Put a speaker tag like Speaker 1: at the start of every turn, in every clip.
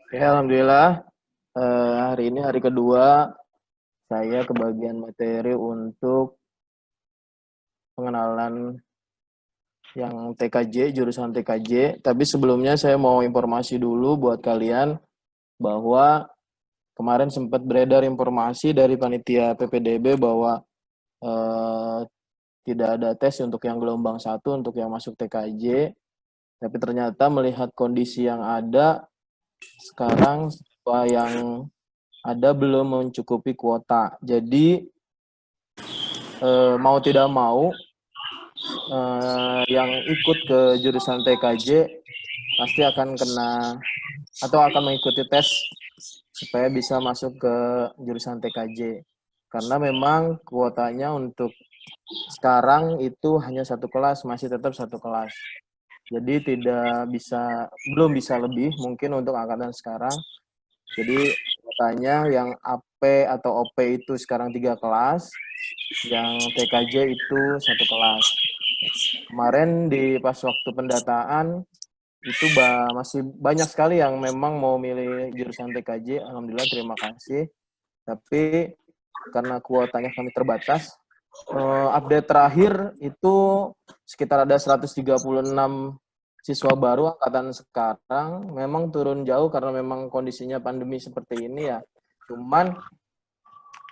Speaker 1: Ya, alhamdulillah. Hari ini hari kedua saya kebagian materi untuk pengenalan yang TKJ, jurusan TKJ. Tapi sebelumnya saya mau informasi dulu buat kalian bahwa kemarin sempat beredar informasi dari panitia PPDB bahwa eh, tidak ada tes untuk yang gelombang satu untuk yang masuk TKJ. Tapi ternyata melihat kondisi yang ada sekarang, siswa yang ada belum mencukupi kuota. Jadi mau tidak mau yang ikut ke jurusan TKJ pasti akan kena atau akan mengikuti tes supaya bisa masuk ke jurusan TKJ. Karena memang kuotanya untuk sekarang itu hanya satu kelas, masih tetap satu kelas. Jadi belum bisa lebih mungkin untuk angkatan sekarang. Jadi kuotanya yang AP atau OP itu sekarang 3 kelas, yang TKJ itu satu kelas. Kemarin pas waktu pendataan itu masih banyak sekali yang memang mau milih jurusan TKJ. Alhamdulillah, terima kasih. Tapi karena kuotanya kami terbatas, update terakhir itu sekitar ada 136 siswa baru angkatan sekarang. Memang turun jauh karena memang kondisinya pandemi seperti ini ya. Cuman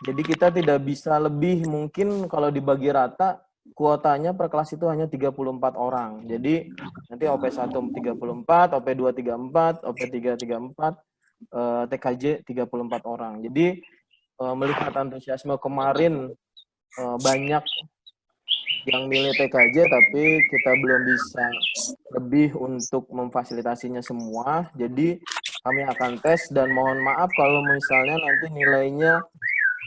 Speaker 1: jadi kita tidak bisa lebih, mungkin kalau dibagi rata kuotanya per kelas itu hanya 34 orang. Jadi nanti OP1 34, OP2 34, OP3 34, TKJ 34 orang. Jadi melihat antusiasme kemarin banyak yang milih TKJ tapi kita belum bisa lebih untuk memfasilitasinya semua. Jadi kami akan tes dan mohon maaf kalau misalnya nanti nilainya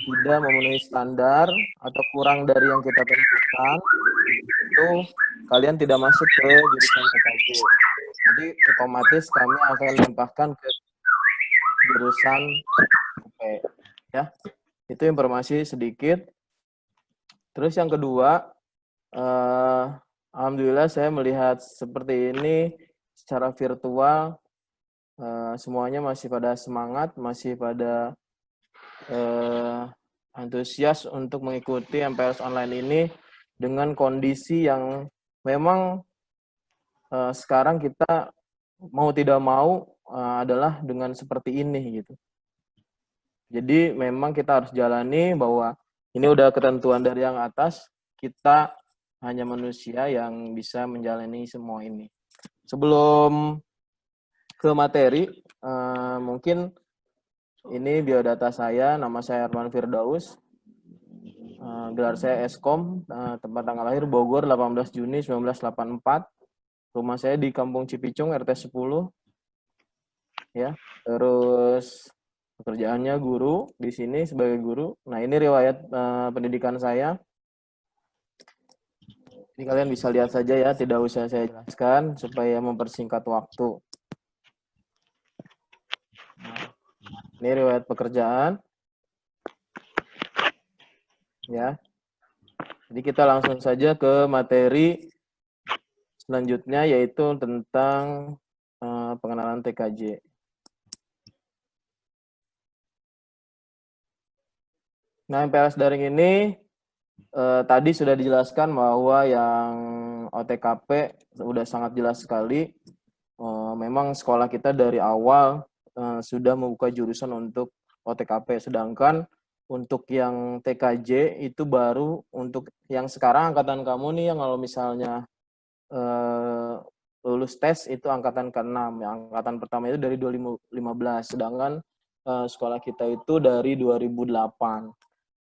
Speaker 1: tidak memenuhi standar atau kurang dari yang kita tentukan, itu kalian tidak masuk ke jurusan TKJ. Jadi otomatis kami akan limpahkan ke jurusan UP. Ya, itu informasi sedikit. Terus yang kedua, alhamdulillah saya melihat seperti ini secara virtual, semuanya masih pada semangat, masih pada antusias untuk mengikuti MPLS online ini dengan kondisi yang memang sekarang kita mau tidak mau adalah dengan seperti ini gitu. Jadi memang kita harus jalani bahwa ini udah ketentuan dari yang atas, kita hanya manusia yang bisa menjalani semua ini. Sebelum ke materi, mungkin ini biodata saya, nama saya Arman Firdaus, gelar saya Eskom, tempat tanggal lahir Bogor 18 Juni 1984. Rumah saya di Kampung Cipicung RT 10. Ya. Terus pekerjaannya guru di sini sebagai guru. Nah, ini riwayat pendidikan saya. Ini kalian bisa lihat saja ya, tidak usah saya jelaskan supaya mempersingkat waktu. Nah, ini riwayat pekerjaan. Ya. Jadi kita langsung saja ke materi selanjutnya, yaitu tentang pengenalan TKJ. Nah, MPLS daring ini tadi sudah dijelaskan bahwa yang OTKP sudah sangat jelas sekali. Memang sekolah kita dari awal sudah membuka jurusan untuk OTKP, sedangkan untuk yang TKJ itu baru untuk yang sekarang angkatan kamu nih, yang kalau misalnya lulus tes itu angkatan ke-6. Yang angkatan pertama itu dari 2015, sedangkan sekolah kita itu dari 2008.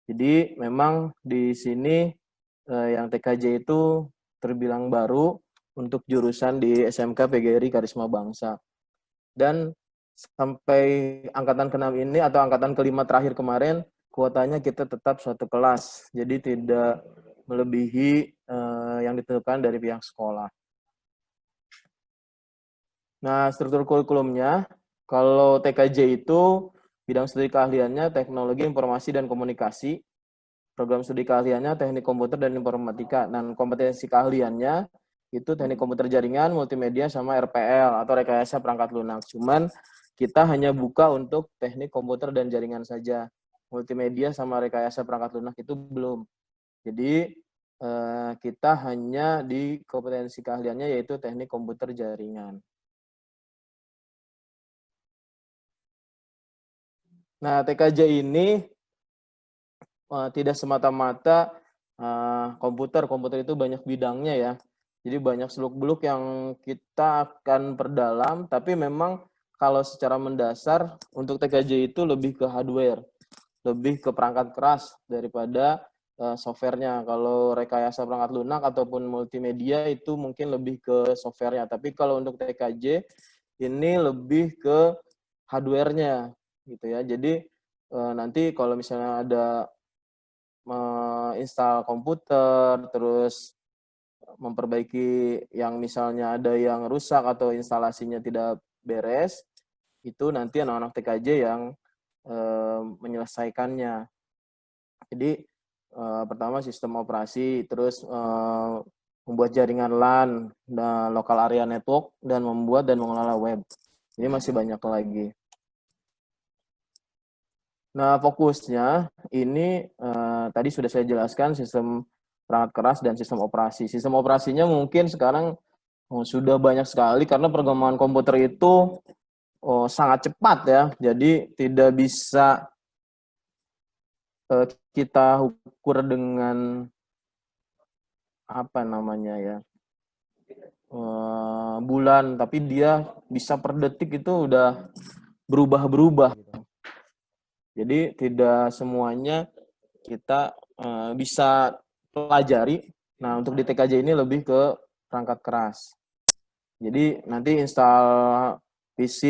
Speaker 1: Jadi memang di sini yang TKJ itu terbilang baru untuk jurusan di SMK PGRI Karisma Bangsa. Dan sampai angkatan ke-6 ini atau angkatan ke-5 terakhir kemarin, kuotanya kita tetap satu kelas. Jadi tidak melebihi yang ditentukan dari pihak sekolah. Nah, struktur kurikulumnya, kalau TKJ itu bidang studi keahliannya teknologi informasi dan komunikasi, program studi keahliannya teknik komputer dan informatika, dan kompetensi keahliannya itu teknik komputer jaringan, multimedia, sama RPL atau rekayasa perangkat lunak. Cuman kita hanya buka untuk teknik komputer dan jaringan saja. Multimedia sama rekayasa perangkat lunak itu belum. Jadi kita hanya di kompetensi keahliannya yaitu teknik komputer jaringan. Nah, TKJ ini tidak semata-mata komputer. Komputer itu banyak bidangnya ya. Jadi banyak seluk-beluk yang kita akan perdalam, tapi memang kalau secara mendasar untuk TKJ itu lebih ke hardware, lebih ke perangkat keras daripada softwarenya. Kalau rekayasa perangkat lunak ataupun multimedia itu mungkin lebih ke softwarenya. Tapi kalau untuk TKJ ini lebih ke hardwarenya gitu ya. Jadi nanti kalau misalnya ada install komputer, terus memperbaiki yang misalnya ada yang rusak atau instalasinya tidak beres, itu nanti anak-anak TKJ yang menyelesaikannya. Jadi pertama sistem operasi, terus membuat jaringan LAN, local area network, dan membuat dan mengelola web. Ini masih banyak lagi. Nah, fokusnya ini tadi sudah saya jelaskan sistem perangkat keras dan sistem operasi. Sistem operasinya mungkin sekarang sudah banyak sekali karena perkembangan komputer itu sangat cepat ya. Jadi tidak bisa kita ukur dengan apa namanya ya bulan, tapi dia bisa per detik itu udah berubah-berubah. Jadi tidak semuanya kita bisa pelajari. Nah, untuk di TKJ ini lebih ke perangkat keras. Jadi nanti install PC,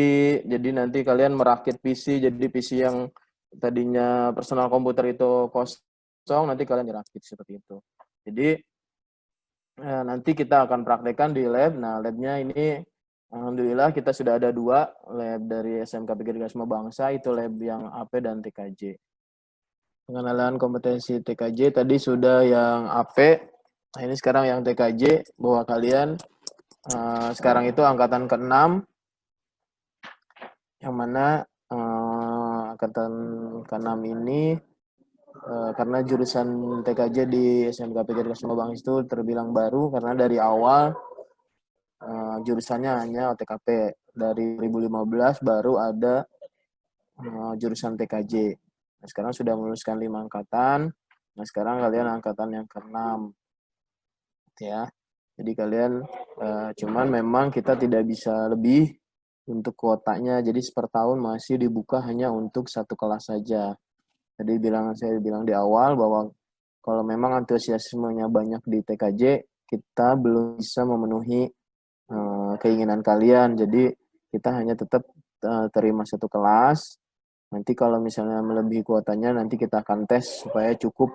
Speaker 1: jadi nanti kalian merakit PC, jadi PC yang tadinya personal komputer itu kosong, nanti kalian dirakit seperti itu. Jadi nanti kita akan praktekkan di lab. Nah, labnya ini alhamdulillah kita sudah ada 2 lab dari SMK PGRI Semua Bangsa, itu lab yang AP dan TKJ. Pengenalan kompetensi TKJ tadi sudah yang AP. Nah, ini sekarang yang TKJ, bahwa kalian sekarang itu angkatan ke-6, yang mana angkatan ke-6 ini karena jurusan TKJ di SMK PGRI Semua Bangsa itu terbilang baru, karena dari awal jurusannya hanya OTKP. Dari 2015 baru ada jurusan TKJ. Nah, sekarang sudah meluluskan 5 angkatan. Nah, sekarang kalian angkatan yang ke-6. Ya. Jadi kalian cuman memang kita tidak bisa lebih untuk kuotanya. Jadi per tahun masih dibuka hanya untuk 1 kelas saja. Jadi saya bilang di awal bahwa kalau memang antusiasmenya banyak di TKJ, kita belum bisa memenuhi keinginan kalian. Jadi kita hanya tetap terima 1 kelas. Nanti kalau misalnya melebihi kuotanya, nanti kita akan tes supaya cukup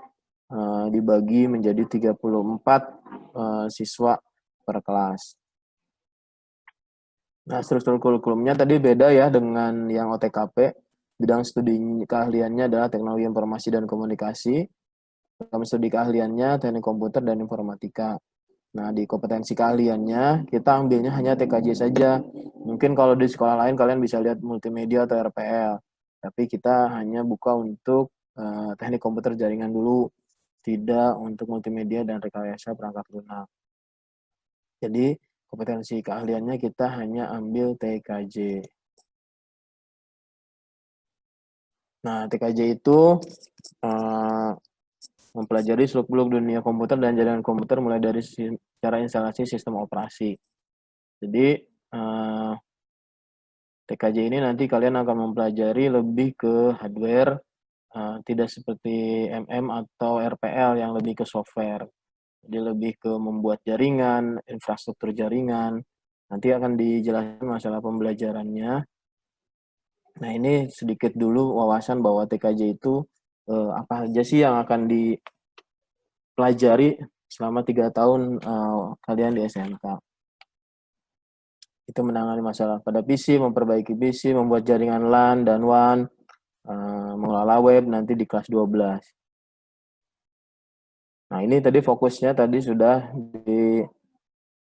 Speaker 1: dibagi menjadi 34 siswa per kelas. Nah, struktur kurikulumnya tadi beda ya dengan yang OTKP. Bidang studi keahliannya adalah teknologi informasi dan komunikasi. Dalam studi keahliannya teknik komputer dan informatika. Nah, di kompetensi keahliannya kita ambilnya hanya TKJ saja. Mungkin kalau di sekolah lain kalian bisa lihat multimedia atau RPL. Tapi kita hanya buka untuk teknik komputer jaringan dulu, tidak untuk multimedia dan rekayasa perangkat lunak. Jadi kompetensi keahliannya kita hanya ambil TKJ. Nah, TKJ itu mempelajari seluk-beluk dunia komputer dan jaringan komputer mulai dari cara instalasi sistem operasi. Jadi TKJ ini nanti kalian akan mempelajari lebih ke hardware, tidak seperti MM atau RPL yang lebih ke software. Jadi lebih ke membuat jaringan, infrastruktur jaringan. Nanti akan dijelaskan masalah pembelajarannya. Nah, ini sedikit dulu wawasan bahwa TKJ itu apa saja sih yang akan dipelajari selama 3 tahun kalian di SMK. Itu menangani masalah pada PC, memperbaiki PC, membuat jaringan LAN dan WAN, mengelola web nanti di kelas 12. Nah, ini tadi fokusnya tadi sudah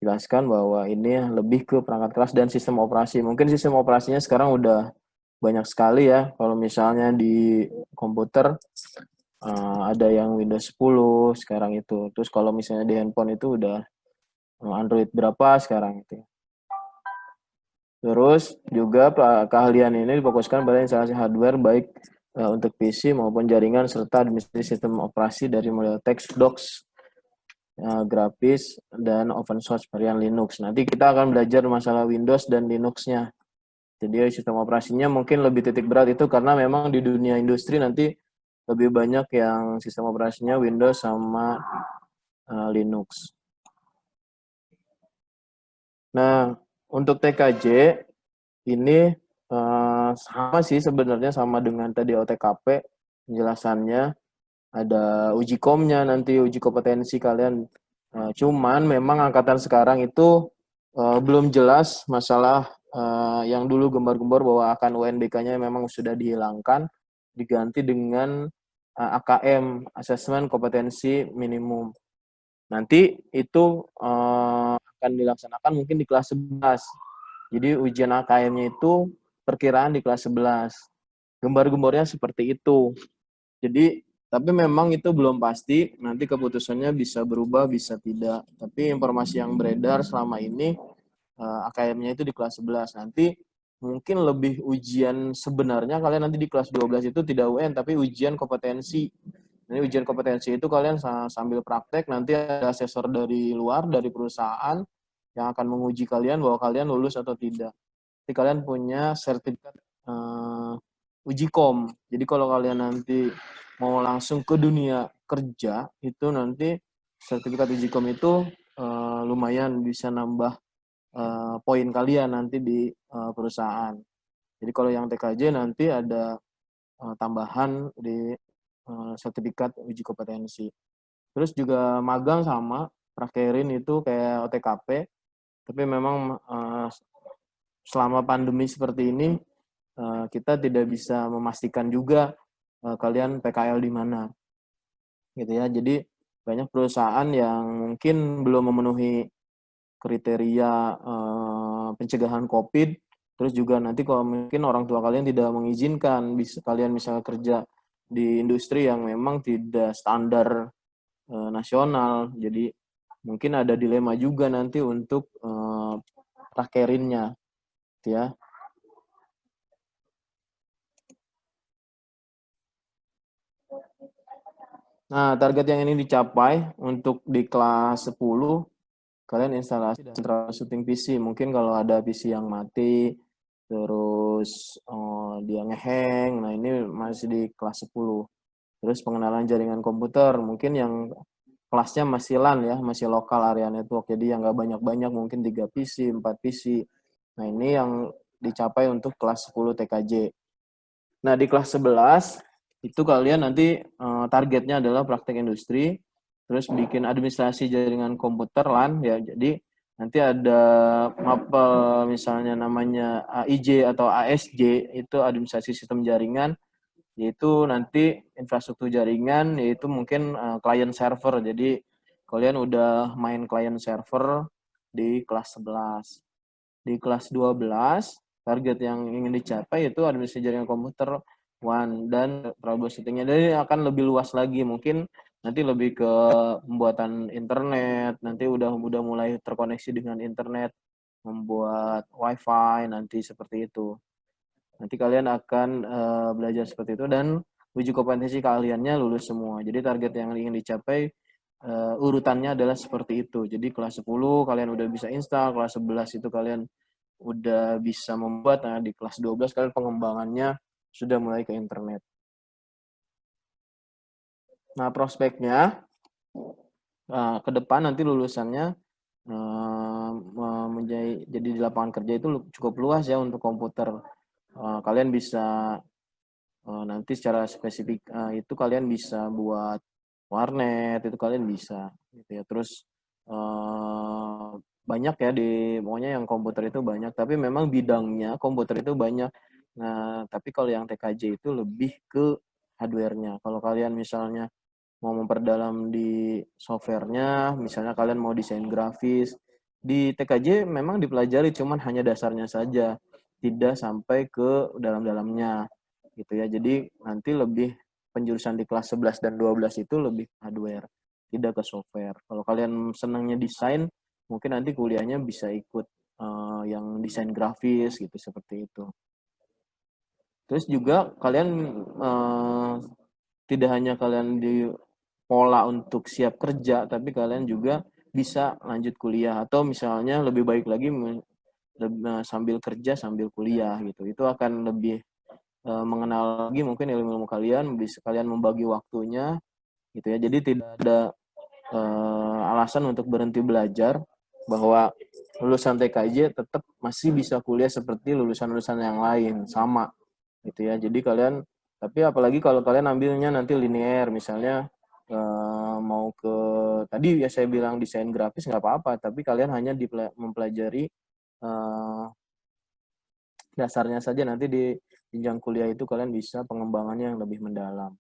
Speaker 1: jelaskan bahwa ini lebih ke perangkat keras dan sistem operasi. Mungkin sistem operasinya sekarang udah banyak sekali ya. Kalau misalnya di komputer ada yang Windows 10 sekarang itu. Terus kalau misalnya di handphone itu udah Android berapa sekarang itu. Terus juga keahlian ini difokuskan pada instalasi hardware baik untuk PC maupun jaringan serta administrasi sistem operasi dari model teks, docs, grafis, dan open source varian Linux. Nanti kita akan belajar masalah Windows dan Linux-nya. Jadi sistem operasinya mungkin lebih titik berat itu karena memang di dunia industri nanti lebih banyak yang sistem operasinya Windows sama Linux. Nah, untuk TKJ ini sama sih sebenarnya sama dengan tadi OTKP penjelasannya. Ada uji komnya nanti, uji kompetensi kalian. Cuman memang angkatan sekarang itu belum jelas masalah yang dulu gembar-gembor bahwa akan UNBK-nya memang sudah dihilangkan, diganti dengan AKM, Assessment Kompetensi Minimum. Nanti itu akan dilaksanakan mungkin di kelas 11. Jadi ujian AKM-nya itu perkiraan di kelas 11. Gembar-gembornya seperti itu. Jadi, tapi memang itu belum pasti, nanti keputusannya bisa berubah, bisa tidak. Tapi informasi yang beredar selama ini, AKM-nya itu di kelas 11. Nanti mungkin lebih ujian sebenarnya kalian nanti di kelas 12 itu tidak UN, tapi ujian kompetensi. Ini ujian kompetensi itu kalian sambil praktek, nanti ada asesor dari luar, dari perusahaan, yang akan menguji kalian bahwa kalian lulus atau tidak. Jadi kalian punya sertifikat uji kom. Jadi kalau kalian nanti mau langsung ke dunia kerja, itu nanti sertifikat uji kom itu lumayan bisa nambah poin kalian nanti di perusahaan. Jadi kalau yang TKJ nanti ada tambahan di sertifikat uji kompetensi. Terus juga magang sama, prakerin itu kayak OTKP, tapi memang selama pandemi seperti ini kita tidak bisa memastikan juga kalian PKL di mana, gitu ya. Jadi banyak perusahaan yang mungkin belum memenuhi kriteria pencegahan COVID. Terus juga nanti kalau mungkin orang tua kalian tidak mengizinkan kalian misalnya kerja di industri yang memang tidak standar nasional. Jadi mungkin ada dilema juga nanti untuk prakerinnya, ya. Nah, target yang ini dicapai untuk di kelas 10, kalian instalasi dan troubleshooting PC. Mungkin kalau ada PC yang mati, terus dia ngeheng, nah ini masih di kelas 10. Terus pengenalan jaringan komputer, mungkin yang kelasnya masih LAN ya, masih lokal area network, jadi yang nggak banyak-banyak, mungkin 3 PC, 4 PC. Nah ini yang dicapai untuk kelas 10 TKJ. Nah di kelas 11, itu kalian nanti targetnya adalah praktek industri, terus bikin administrasi jaringan komputer LAN ya. Jadi nanti ada mapel misalnya namanya AIJ atau ASJ, itu administrasi sistem jaringan, yaitu nanti infrastruktur jaringan, yaitu mungkin client server. Jadi kalian udah main client server di kelas 11. Di kelas 12, target yang ingin dicapai itu administrasi jaringan komputer one dan troubleshooting-nya. Jadi akan lebih luas lagi, mungkin nanti lebih ke pembuatan internet, nanti udah mulai terkoneksi dengan internet, membuat wifi nanti seperti itu. Nanti kalian akan belajar seperti itu dan uji kompetensi keahliannya lulus semua. Jadi target yang ingin dicapai urutannya adalah seperti itu. Jadi kelas 10 kalian udah bisa install, kelas 11 itu kalian udah bisa membuat, nah di kelas 12 kalian pengembangannya sudah mulai ke internet. Nah, prospeknya ke depan nanti lulusannya jadi di lapangan kerja itu cukup luas ya untuk komputer. Kalian bisa nanti secara spesifik itu kalian bisa buat warnet, itu kalian bisa gitu ya. Terus banyak ya pokoknya yang komputer itu banyak, tapi memang bidangnya komputer itu banyak. Nah, tapi kalau yang TKJ itu lebih ke hardware-nya. Kalau kalian misalnya mau memperdalam di software-nya, misalnya kalian mau desain grafis, Di TKJ memang dipelajari, cuman hanya dasarnya saja, tidak sampai ke dalam-dalamnya, gitu ya. Jadi nanti lebih penjurusan di kelas 11 dan 12 itu lebih hardware, tidak ke software. Kalau kalian senangnya desain, mungkin nanti kuliahnya bisa ikut yang desain grafis gitu, seperti itu. Terus juga kalian tidak hanya kalian di pola untuk siap kerja, tapi kalian juga bisa lanjut kuliah atau misalnya lebih baik lagi sambil kerja sambil kuliah gitu. Itu akan lebih mengenal lagi mungkin ilmu-ilmu kalian, bisa kalian membagi waktunya gitu ya. Jadi tidak ada alasan untuk berhenti belajar, bahwa lulusan TKJ tetap masih bisa kuliah seperti lulusan-lulusan yang lain, sama gitu ya. Jadi kalian, tapi apalagi kalau kalian ambilnya nanti linear, misalnya mau ke, tadi ya saya bilang desain grafis nggak apa-apa, tapi kalian hanya mempelajari dasarnya saja, nanti di jenjang kuliah itu kalian bisa pengembangannya yang lebih mendalam.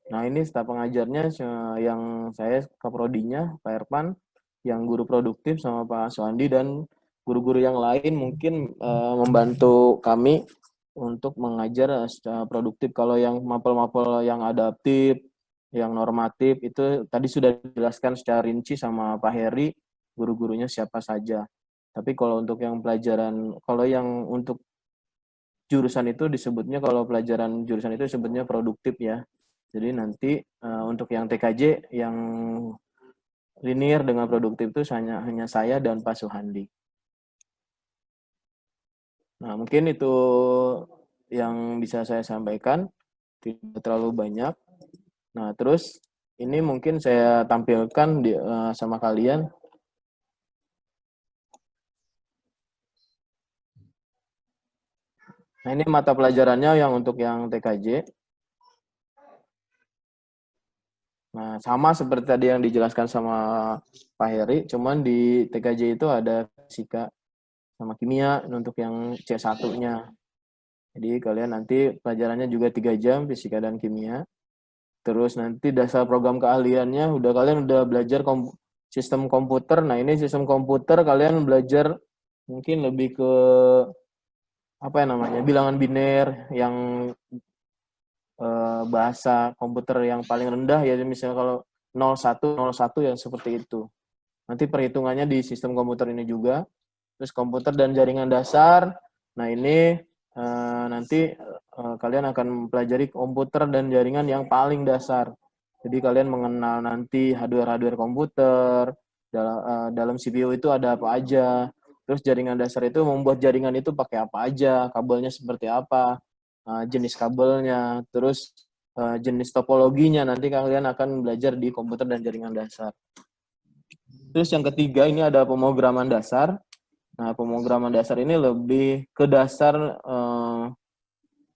Speaker 1: Nah, ini staf pengajarnya yang saya kaprodinya, Pak Erpan, yang guru produktif sama Pak Suandi, dan guru-guru yang lain mungkin membantu kami untuk mengajar secara produktif. Kalau yang mapel-mapel yang adaptif, yang normatif, itu tadi sudah dijelaskan secara rinci sama Pak Heri, guru-gurunya siapa saja. Tapi kalau untuk yang pelajaran, kalau yang untuk jurusan itu disebutnya, kalau pelajaran jurusan itu disebutnya produktif ya. Jadi nanti untuk yang TKJ yang linear dengan produktif itu hanya saya dan Pak Suhandi. Nah, mungkin itu yang bisa saya sampaikan, tidak terlalu banyak. Nah, terus ini mungkin saya tampilkan sama kalian. Nah, ini mata pelajarannya yang untuk yang TKJ. Nah, sama seperti tadi yang dijelaskan sama Pak Heri, cuman di TKJ itu ada fisika sama kimia untuk yang C1-nya. Jadi kalian nanti pelajarannya juga 3 jam, fisika dan kimia. Terus nanti dasar program keahliannya kalian udah belajar sistem komputer. Nah, ini sistem komputer kalian belajar mungkin lebih ke apa ya namanya? Bilangan biner yang bahasa komputer yang paling rendah ya, misalnya kalau 01 ya seperti itu. Nanti perhitungannya di sistem komputer ini juga. Terus komputer dan jaringan dasar. Nah, ini nanti kalian akan mempelajari komputer dan jaringan yang paling dasar. Jadi kalian mengenal nanti hardware komputer, dalam CPU itu ada apa aja. Terus jaringan dasar itu membuat jaringan itu pakai apa aja, kabelnya seperti apa, jenis kabelnya, terus jenis topologinya, nanti kalian akan belajar di komputer dan jaringan dasar. Terus yang ketiga ini ada pemrograman dasar. Nah, pemrograman dasar ini lebih ke dasar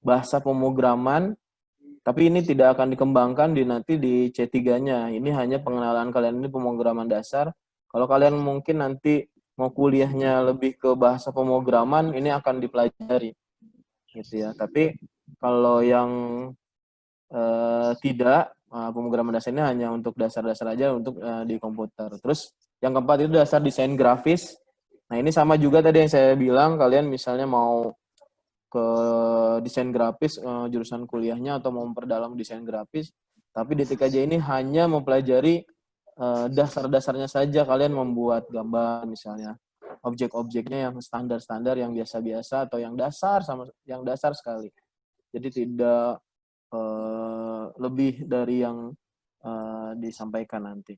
Speaker 1: bahasa pemrograman, tapi ini tidak akan dikembangkan nanti di C3-nya. Ini hanya pengenalan kalian, ini pemrograman dasar. Kalau kalian mungkin nanti mau kuliahnya lebih ke bahasa pemrograman, ini akan dipelajari gitu ya. Tapi kalau yang tidak, pemrograman dasar ini hanya untuk dasar-dasar aja untuk di komputer. Terus yang keempat itu dasar desain grafis. Nah, ini sama juga tadi yang saya bilang, kalian misalnya mau ke desain grafis, jurusan kuliahnya atau mau memperdalam desain grafis, tapi di TKJ ini hanya mempelajari dasar-dasarnya saja. Kalian membuat gambar misalnya, objek-objeknya yang standar-standar, yang biasa-biasa, atau yang dasar sekali. Jadi tidak lebih dari yang disampaikan nanti.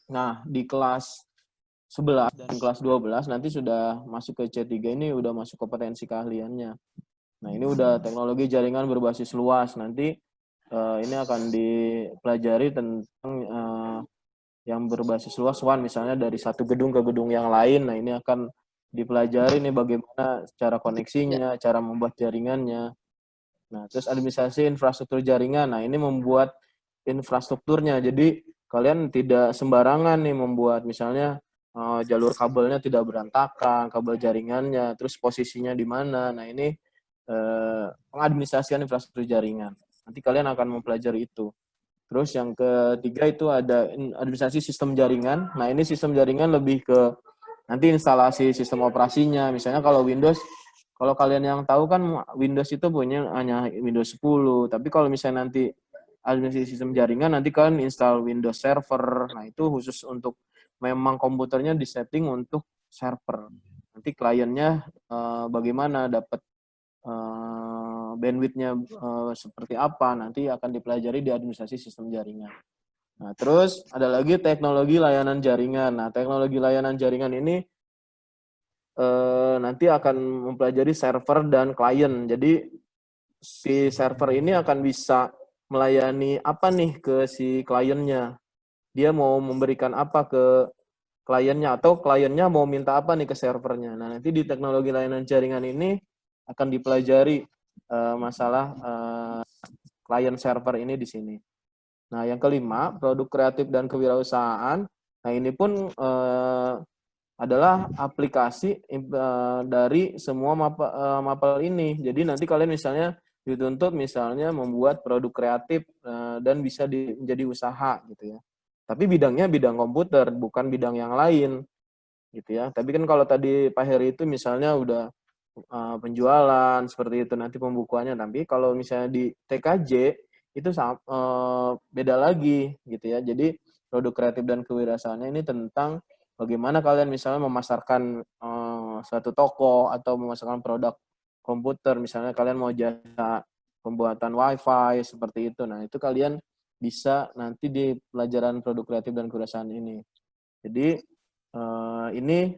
Speaker 1: Nah, di kelas 11 dan kelas 12 nanti sudah masuk ke C3, ini udah masuk kompetensi keahliannya. Nah, ini udah teknologi jaringan berbasis luas. Nanti ini akan dipelajari tentang yang berbasis luas WAN, misalnya dari satu gedung ke gedung yang lain. Nah, ini akan dipelajari nih bagaimana cara koneksinya, cara membuat jaringannya. Nah, terus administrasi infrastruktur jaringan. Nah, ini membuat infrastrukturnya. Jadi kalian tidak sembarangan nih membuat, misalnya jalur kabelnya tidak berantakan, kabel jaringannya, terus posisinya di mana. Nah, ini pengadministrasian infrastruktur jaringan. Nanti kalian akan mempelajari itu. Terus yang ketiga itu ada administrasi sistem jaringan. Nah, ini sistem jaringan lebih ke nanti instalasi sistem operasinya. Misalnya kalau Windows, kalau kalian yang tahu kan Windows itu punya hanya Windows 10. Tapi kalau misalnya nanti administrasi sistem jaringan, nanti kalian install Windows Server. Nah, itu khusus untuk memang komputernya disetting untuk server. Nanti kliennya bagaimana dapat bandwidth-nya seperti apa, nanti akan dipelajari di administrasi sistem jaringan. Nah, terus ada lagi teknologi layanan jaringan. Nah, teknologi layanan jaringan ini nanti akan mempelajari server dan klien. Jadi si server ini akan bisa melayani apa nih ke si kliennya. Dia mau memberikan apa ke kliennya atau kliennya mau minta apa nih ke servernya. Nah, nanti di teknologi layanan jaringan ini akan dipelajari masalah klien server ini di sini. Nah, yang kelima, produk kreatif dan kewirausahaan. Nah, ini pun adalah aplikasi dari semua mapel ini. Jadi nanti kalian misalnya dituntut misalnya membuat produk kreatif dan bisa menjadi usaha gitu ya. Tapi bidangnya bidang komputer, bukan bidang yang lain gitu ya. Tapi kan kalau tadi Pak Heri itu misalnya udah penjualan seperti itu nanti pembukuannya. Tapi kalau misalnya di TKJ itu beda lagi gitu ya. Jadi produk kreatif dan kewirausahaannya ini tentang bagaimana kalian misalnya memasarkan suatu toko atau memasarkan produk komputer. Misalnya kalian mau jasa pembuatan WiFi seperti itu. Nah, itu kalian bisa nanti di pelajaran produk kreatif dan kewirausahaan ini. Jadi ini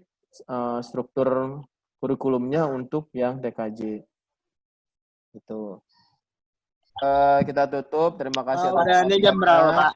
Speaker 1: struktur kurikulumnya untuk yang TKJ. Itu. Kita tutup. Terima kasih atas
Speaker 2: Udah ini jam berapa,
Speaker 1: perhatiannya.
Speaker 2: Pak?